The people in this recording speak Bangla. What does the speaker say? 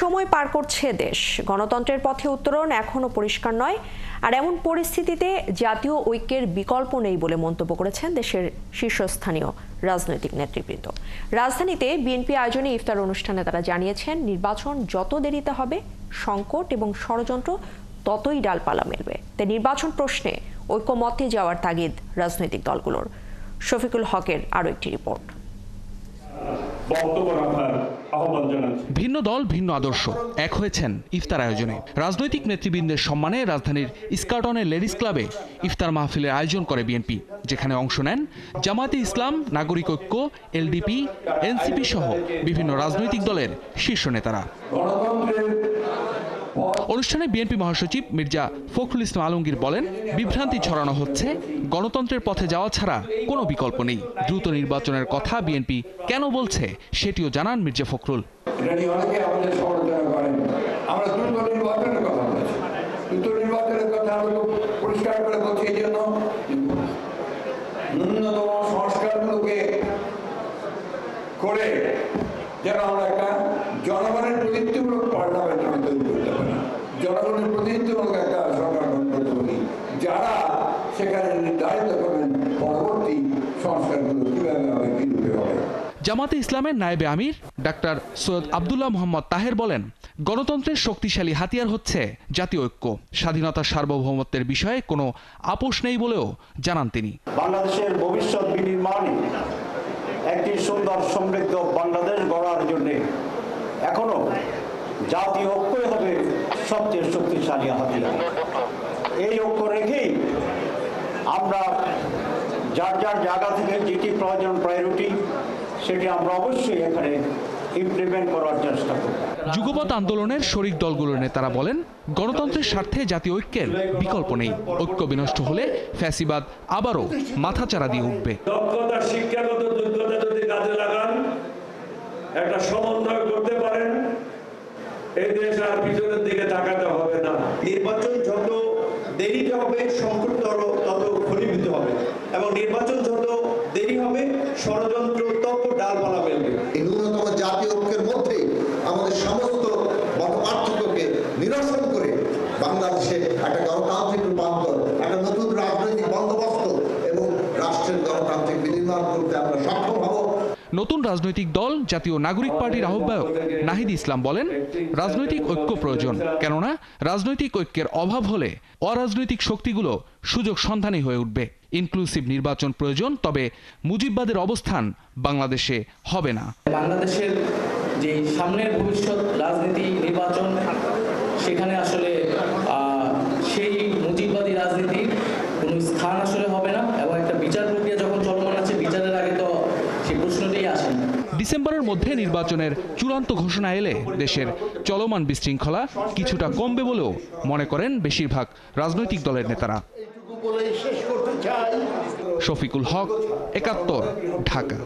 সময় পার করছে দেশ, গণতন্ত্রের পথে উত্তরণ এখনো পরিষ্কার নয়। আর এমন পরিস্থিতিতে জাতীয় ঐক্যের বিকল্প নেই বলে মন্তব্য করেছেন দেশের শীর্ষস্থানীয় রাজনৈতিক নেতৃবৃন্দ। রাজধানীতে বিএনপি আয়োজনে ইফতার অনুষ্ঠানে তারা জানিয়েছেন, নির্বাচন যত দেরিতে হবে সংকট এবং ষড়যন্ত্র ততই ডালপালা মেলবে। তাই নির্বাচন প্রশ্নে ঐক্যমত্যে যাওয়ার তাগিদ রাজনৈতিক দলগুলোর। শফিকুল হকের আরও একটি রিপোর্ট। ভিন্ন দল ভিন্ন আদর্শ এক হয়েছেন ইফতার আয়োজনে। রাজনৈতিক নেতৃবৃন্দের সম্মানে রাজধানীর ইস্কার্টনের লেডিস ক্লাবে ইফতার মাহফিলের আয়োজন করে বিএনপি, যেখানে অংশ নেন জামায়াতে ইসলাম, নাগরিক ঐক্য, এলডিপি, এনসিপি সহ বিভিন্ন রাজনৈতিক দলের শীর্ষ নেতারা। অনুষ্ঠানে বিএনপি মহাসচিব মির্জা ফখরুল ইসলাম আলমগীর বলেন, বিভ্রান্তি ছড়ানো হচ্ছে, গণতন্ত্রের পথে যাওয়া ছাড়া কোনো বিকল্প নেই। দ্রুত নির্বাচনের কথা বিএনপি কেন বলছে সেটিও জানান মির্জা ফখরুল। করে যেন আমরা একটা জনগণের প্রতিনিধিমূলক পার্লামেন্ট তৈরি করতে পারি, জনগণের প্রতিনিধিমূলক একটা সরকার গঠন করতে পারি, যারা সেখানে নির্ধারিত করবেন পরবর্তী সংস্কারগুলো কিভাবে হবে, কিভাবে হবে। জামাতে ইসলামের নায়েবে আমির ডাক্তার সৈয়দ আব্দুল্লাহ মোহাম্মদ তাহের বলেন, গণতন্ত্রের শক্তিশালী হাতিয়ার হচ্ছে জাতীয় ঐক্য। স্বাধীনতার সার্বভৌমত্বের বিষয়ে কোনো আপোষ নেই বলেও জানান তিনি। বাংলাদেশের ভবিষ্যৎ বিনির্মাণে একটি সুন্দর সমৃদ্ধ বাংলাদেশ গড়ার জন্য এখনো জাতীয় ঐক্যই হবে সবচেয়ে শক্তিশালী হাতিয়ার। এই ঐক্য রেখেই আমরা যার যার জায়গা থেকে যেটি প্রয়োজন প্রায়োরিটি সেটি আমরা অবশ্যই এখানে ইমপ্লিমেন্ট করার চেষ্টা করব। যুগপৎ আন্দোলনের শরিক দলগুলোর নেতারা বলেন, গণতন্ত্রের স্বার্থে জাতীয় ঐক্যের বিকল্প নেই। ঐক্য বিনষ্ট হলে ফ্যাসিবাদ আবারও মাথাচাড়া দিয়ে উঠবে। দক্ষতা, শিক্ষাগত যোগ্যতা যদি কাজে লাগান, একটা সমন্বয় করতে পারেন, এই দেশ আর পিছনের দিকে তাকাতে হবে না। নির্বাচন যত দেরিতে হবে সংকট তত ঘনীভূত হবে, এবং নির্বাচন যত দেরি হবে ষড়যন্ত্র তত ডালপালা মেলবে। এই ন্যূনতম জাতীয় ঐক্যের মধ্যে আমাদের সমস্ত মতপার্থক্যকে নিরসন করে বাংলাদেশে একটা গণতান্ত্রিক রূপান্তর, একটা নতুন রাজনৈতিক বন্দোবস্ত এবং রাষ্ট্রের গণতান্ত্রিক বিনির্মাণ করতে আমরা সক্ষম হব। নতুন রাজনৈতিক দল জাতীয় নাগরিক পার্টির আহ্বায়ক নাহিদ ইসলাম বলেন, রাজনৈতিক ঐক্য প্রয়োজন, কেননা রাজনৈতিক ঐক্যের অভাব হলে অরাজনৈতিক শক্তিগুলো সুযোগ সন্ধানী হয়ে উঠবে। ইনক্লুসিভ নির্বাচন প্রয়োজন, তবে মুজিববাদের অবস্থান বাংলাদেশে হবে না। বাংলাদেশের যে সামনের ভবিষ্যৎ রাজনীতি নির্বাচন, সেখানে আসলে সেই মুজিববাদী রাজনীতির কোনো স্থান আসলে হবে না, এবং একটা বিচার প্রক্রিয়া যখন চলমান আছে, বিচারের আগে তো সেই প্রশ্নটাই আসে না। ডিসেম্বরের মধ্যে নির্বাচনের চূড়ান্ত ঘোষণা এলে দেশের চলমান বিশৃঙ্খলা কিছুটা কমবে বলেও মনে করেন বেশিরভাগ রাজনৈতিক দলের নেতারা। শেষ করতে চাই। শফিকুল হক, ৭১, ঢাকা।